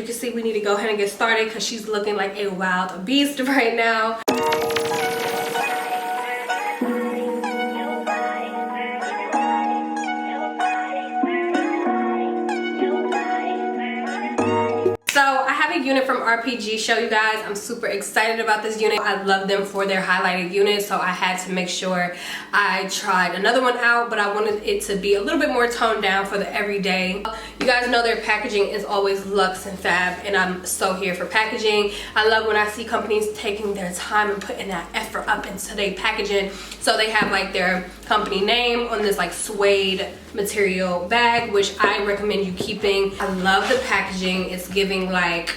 You can see we need to go ahead and get started because she's looking like a wild beast right now. So I have a unit from RPGSHOW, you guys. I'm super excited about this unit. I love them for their highlighted unit, so I had to make sure I tried another one out, but I wanted it to be a little bit more toned down for the everyday. You guys know their packaging is always luxe and fab, and I'm so here for packaging. I love when I see companies taking their time and putting that effort up into their packaging. So they have like their company name on this like suede material bag, which I recommend you keeping. I love the packaging. It's giving like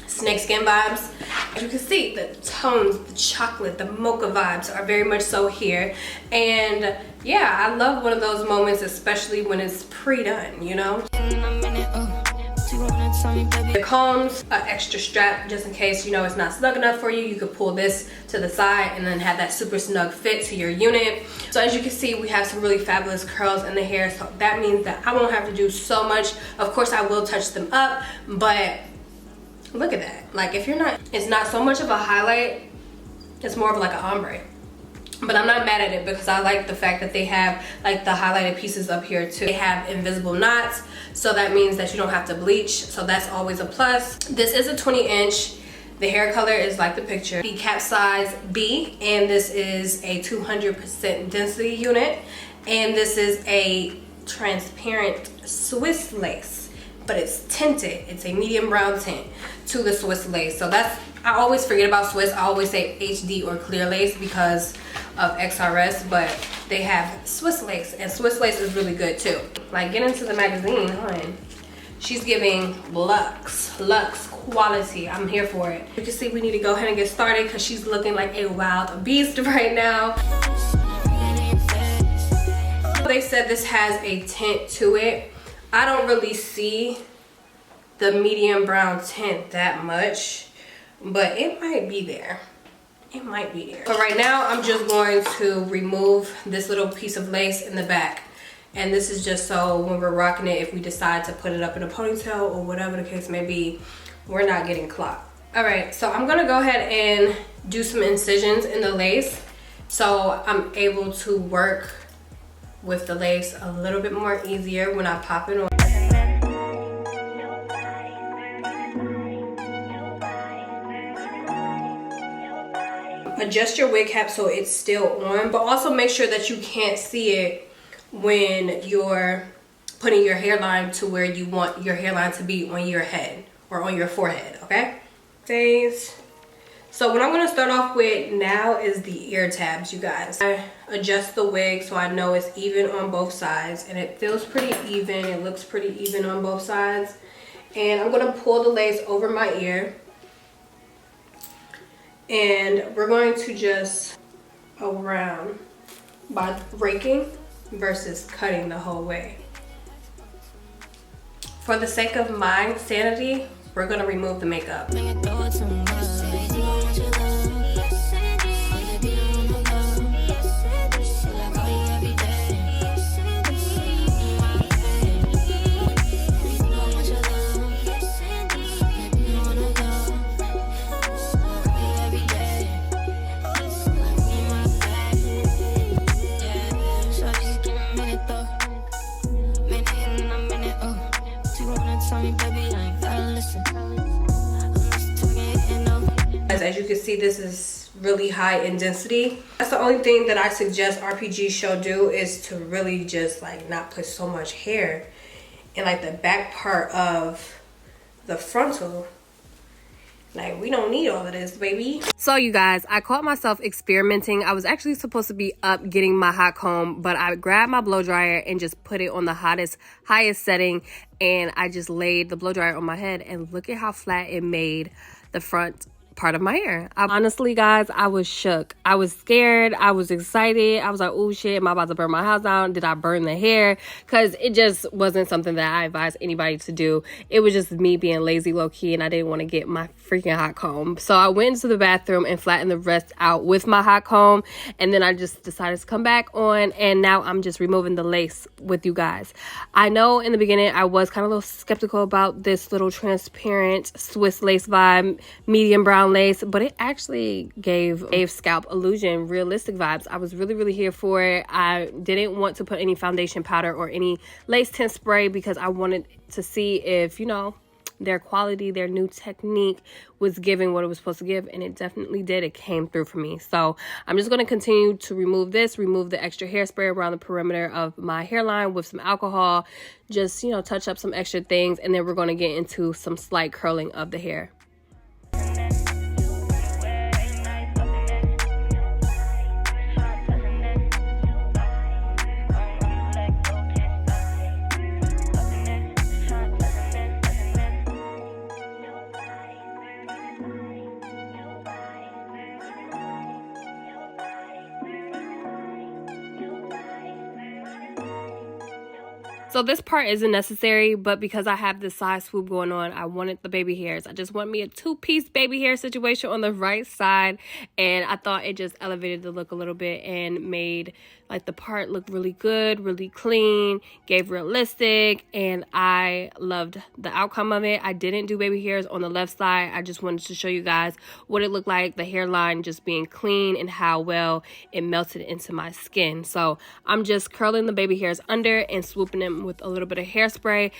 snakeskin vibes. As you can see, the tones, the chocolate, the mocha vibes are very much so here. And yeah, I love one of those moments, especially when it's pre-done, you know? The combs, an extra strap just in case, you know, it's not snug enough for you. You could pull this to the side and then have that super snug fit to your unit. So as you can see, we have some really fabulous curls in the hair. So that means that I won't have to do so much. Of course, I will touch them up, but look at that. Like if you're not, it's not so much of a highlight. It's more of like an ombre. But I'm not mad at it because I like the fact that they have like the highlighted pieces up here too. They have invisible knots, so that means that you don't have to bleach, so that's always a plus. This is a 20-inch. The hair color is like the picture. The cap size B, and this is a 200% density unit, and this is a transparent Swiss lace, but it's tinted. It's a medium brown tint to the Swiss lace. So that's, I always forget about Swiss. I always say HD or clear lace because of XRS, but they have Swiss lace, and Swiss lace is really good too. Like, get into the magazine, hon. She's giving luxe quality. I'm here for it. You can see we need to go ahead and get started because she's looking like a wild beast right now. They said this has a tint to it. I don't really see the medium brown tint that much, but it might be there. It might be there. But right now, I'm just going to remove this little piece of lace in the back. And this is just so when we're rocking it, if we decide to put it up in a ponytail or whatever the case may be, we're not getting clocked. All right, so I'm gonna go ahead and do some incisions in the lace so I'm able to work with the lace a little bit more easier when I pop it on. Adjust your wig cap so it's still on, but also make sure that you can't see it when you're putting your hairline to where you want your hairline to be on your head or on your forehead, okay? So what I'm gonna start off with now is the ear tabs, you guys. I adjust the wig so I know it's even on both sides, and it feels pretty even. It looks pretty even on both sides. And I'm gonna pull the lace over my ear. And we're going to just around by raking versus cutting the whole way. For the sake of my sanity, we're gonna remove the makeup. As you can see, this is really high in density. That's the only thing that I suggest RPGSHOW do, is to really just like not put so much hair in like the back part of the frontal. Like, we don't need all of this, baby. So you guys, I caught myself experimenting. I was actually supposed to be up getting my hot comb, but I grabbed my blow dryer and just put it on the highest setting, and I just laid the blow dryer on my head, and look at how flat it made the front part of my hair. Honestly, guys, I was shook. I was scared. I was excited. I was like, oh shit, am I about to burn my house down? Did I burn the hair? Because it just wasn't something that I advised anybody to do. It was just me being lazy, low-key, and I didn't want to get my freaking hot comb. So I went into the bathroom and flattened the rest out with my hot comb, and then I just decided to come back on, and now I'm just removing the lace with you guys. I know in the beginning I was kind of a little skeptical about this little transparent Swiss lace vibe, medium brown lace, but it actually gave scalp illusion realistic vibes. I was really here for it. I didn't want to put any foundation powder or any lace tint spray because I wanted to see if, you know, their quality, their new technique was giving what it was supposed to give, and it definitely did. It came through for me. So I'm just going to continue to remove the extra hairspray around the perimeter of my hairline with some alcohol, just, you know, touch up some extra things, and then we're going to get into some slight curling of the hair. So this part isn't necessary, but because I have this side swoop going on, I wanted the baby hairs. I just want me a two-piece baby hair situation on the right side, and I thought it just elevated the look a little bit and made like the part look really good, really clean, gave realistic, and I loved the outcome of it. I didn't do baby hairs on the left side. I just wanted to show you guys what it looked like, the hairline just being clean and how well it melted into my skin. So I'm just curling the baby hairs under and swooping them with a little bit of hairspray.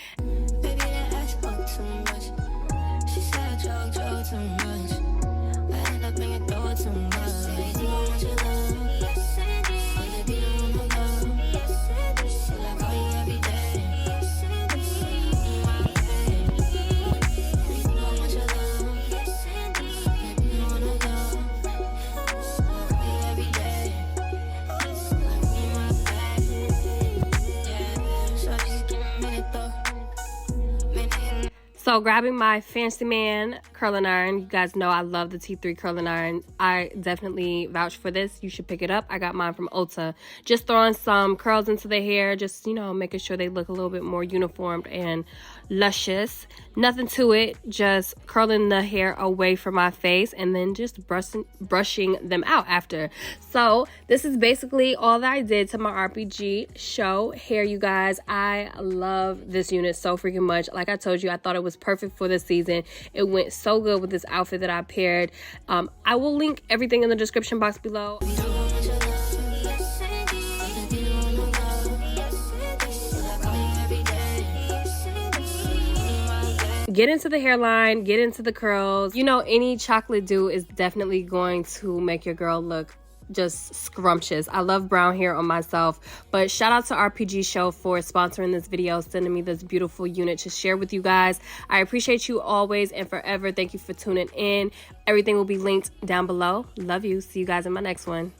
So grabbing my Fancy Man curling iron, you guys know I love the T3 curling iron. I definitely vouch for this. You should pick it up. I got mine from Ulta. Just throwing some curls into the hair, just, you know, making sure they look a little bit more uniformed and luscious. Nothing to it, just curling the hair away from my face and then just brushing them out after. So this is basically all that I did to my RPGSHOW hair, you guys. I love this unit so freaking much. Like I told you, I thought it was perfect for this season. It went so good with this outfit that I paired. I will link everything in the description box below. Get into the hairline, get into the curls. You know, any chocolate dew is definitely going to make your girl look just scrumptious. I love brown hair on myself, but shout out to RPGSHOW for sponsoring this video, sending me this beautiful unit to share with you guys. I appreciate you always and forever. Thank you for tuning in. Everything will be linked down below. Love you. See you guys in my next one.